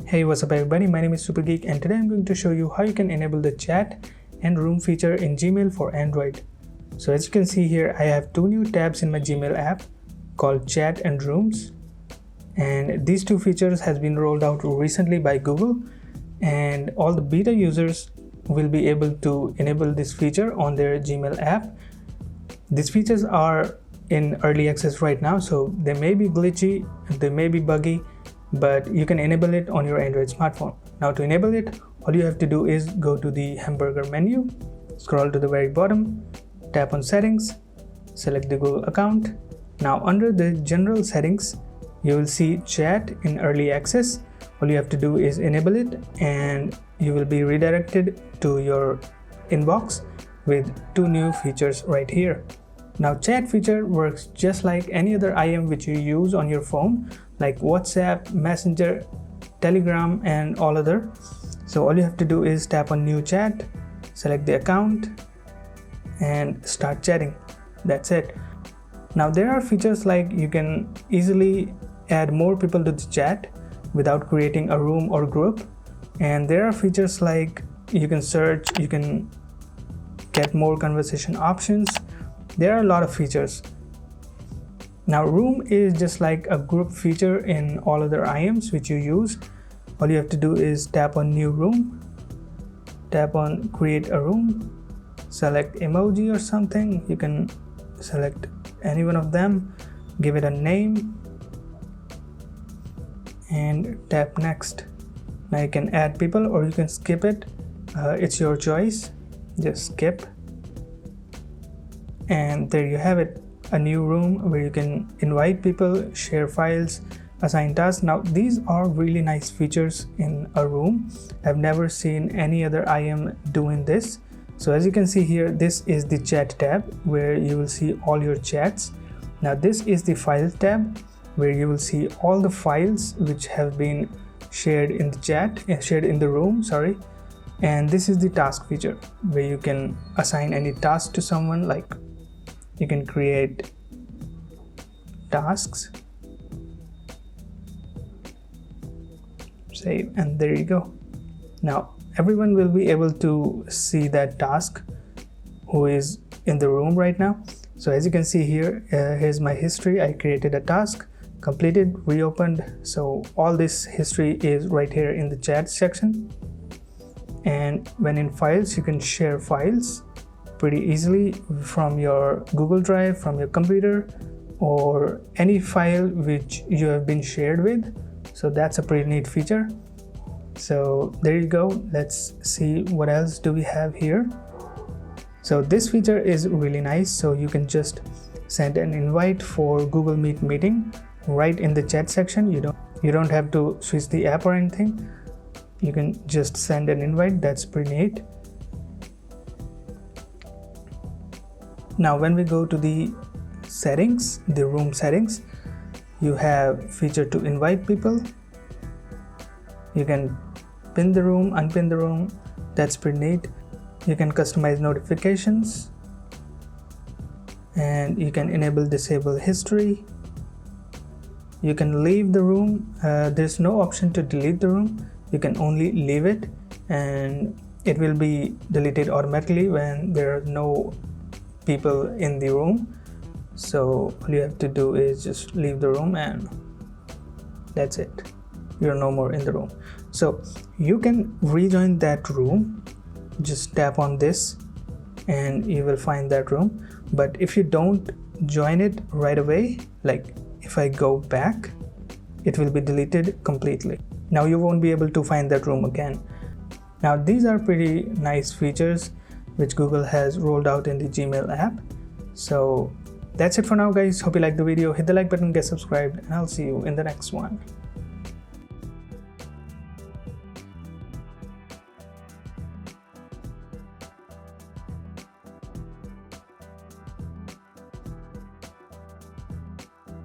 Hey, what's up everybody, my name is Supergeek and today I'm going to show you how you can enable the chat and room feature in Gmail for Android. So as you can see here, I have two new tabs in my Gmail app called Chat and Rooms, and these two features has been rolled out recently by Google, and all the beta users will be able to enable this feature on their Gmail app. These features are in early access right now, so they may be glitchy, they may be buggy, but you can enable it on your Android smartphone. Now to enable it, all you have to do is go to the hamburger menu, scroll to the very bottom, tap on settings, select the Google account. Now under the general settings, you will see chat in early access. All you have to do is enable it and you will be redirected to your inbox with two new features right here. Now chat feature works just like any other IM which you use on your phone, like WhatsApp, Messenger, Telegram and all other. So all you have to do is tap on new chat, select the account and start chatting. That's it. Now there are features like you can easily add more people to the chat without creating a room or group, and there are features like you can search, you can get more conversation options. There are a lot of features. Now room is just like a group feature in all other IMs which you use. All you have to do is tap on new room, tap on create a room, select emoji or something. You can select any one of them, give it a name and tap next. Now you can add people or you can skip it. It's your choice. Just skip. And there you have it, a new room where you can invite people, share files, assign tasks. Now these are really nice features in a room. I've never seen any other IM doing this. So as you can see here, this is the chat tab where you will see all your chats. Now this is the files tab where you will see all the files which have been shared in the chat, shared in the room, sorry. And this is the task feature where you can assign any task to someone, like you can create tasks, save, and there you go. Now everyone will be able to see that task who is in the room right now. So as you can see here, here's my history. I created a task, completed, reopened. So all this history is right here in the chat section. And when in files, you can share files pretty easily from your Google Drive, from your computer, or any file which you have been shared with. So that's a pretty neat feature. So there you go. Let's see what else do we have here. So this feature is really nice. So you can just send an invite for Google Meet meeting right in the chat section. You don't have to switch the app or anything. You can just send an invite. That's pretty neat. Now when we go to the settings, the room settings, you have feature to invite people. You can pin the room, unpin the room. That's pretty neat. You can customize notifications and you can enable disable history. You can leave the room. There's no option to delete the room. You can only leave it and it will be deleted automatically when there are no people in the room. So all you have to do is just leave the room and that's it. You're no more in the room. So you can rejoin that room. Just tap on this and you will find that room. But if you don't join it right away, like if I go back, it will be deleted completely. Now you won't be able to find that room again. Now these are pretty nice features which Google has rolled out in the Gmail app. So that's it for now guys. Hope you liked the video. Hit the like button, get subscribed, and I'll see you in the next one.